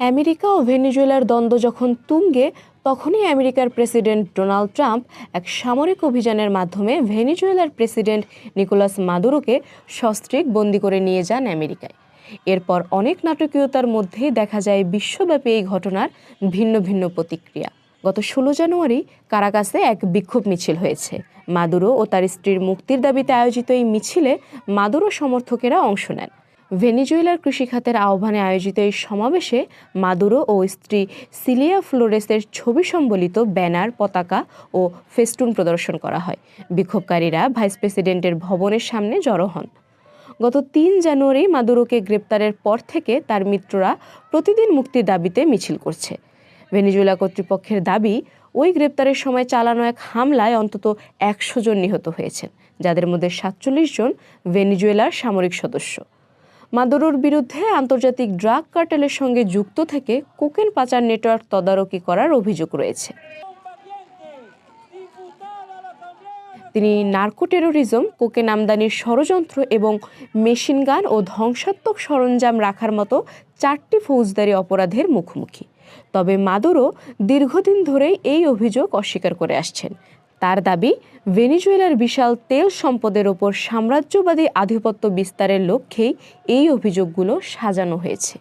America ও ভেনেজুয়েলার দ্বন্দ্ব যখন তুঙ্গে, তখনই আমেরিকার প্রেসিডেন্ট ডোনাল্ড ট্রাম্প এক সামরিক অভিযানের মাধ্যমে ভেনেজুয়েলার প্রেসিডেন্ট নিকোলাস মাদুরোকে সস্ত্রীক বন্দী করে নিয়ে যান আমেরিকায়। এরপর অনেক নাটকীয়তার মধ্যেই দেখা যায় বিশ্বব্যাপী এই ঘটনার ভিন্ন ভিন্ন প্রতিক্রিয়া। গত 16 জানুয়ারি কারাকাসে এক বিক্ষোভ মিছিল হয়েছে। মাদুরো ও তার স্ত্রীর মুক্তির দাবিতে আয়োজিত এই মিছিলে মাদুরো সমর্থকেরা অংশ নেন। ভেনেজুয়েলার কৃষিখাতের আহ্বানে আয়োজিত এই সমাবেশে মাদুরো ও স্ত্রী সিলিয়া ফ্লোরেসের ছবি সম্বলিত ব্যানার, পতাকা ও ফেস্টুন প্রদর্শন করা হয়। বিক্ষোভকারীরা ভাইস প্রেসিডেন্টের ভবনের সামনে জড়ো হন। গত 3 জানুয়ারি মাদুরোকে গ্রেপ্তারের পর থেকে তার মিত্ররা প্রতিদিন মুক্তির দাবিতে মিছিল করছে। ভেনেজুয়েলা কর্তৃপক্ষের দাবি, ওই গ্রেপ্তারের সময় চালানো এক হামলায় অন্তত 100 জন নিহত হয়েছেন, যাদের মধ্যে 47 জন ভেনেজুয়েলার সামরিক সদস্য। মাদুরোর বিরুদ্ধে আন্তর্জাতিক ড্রাগ কার্টেলের সঙ্গে যুক্ত থেকে কোকেন পাচার নেটওয়ার্ক তদারকি করার অভিযোগ রয়েছে। তিনি নার্কো টেরোরিজম, কোকেন আমদানির ষড়যন্ত্র এবং মেশিনগান ও ধ্বংসাত্মক সরঞ্জাম রাখার মতো 4টি ফৌজদারি অপরাধের মুখোমুখি। তবে মাদুরো দীর্ঘদিন ধরেই এই অভিযোগ অস্বীকার করে আসছেন। তার দাবি, ভেনেজুয়েলার বিশাল তেল সম্পদের ওপর সাম্রাজ্যবাদী আধিপত্য বিস্তারের লক্ষ্যেই এই অভিযোগগুলো সাজানো হয়েছে।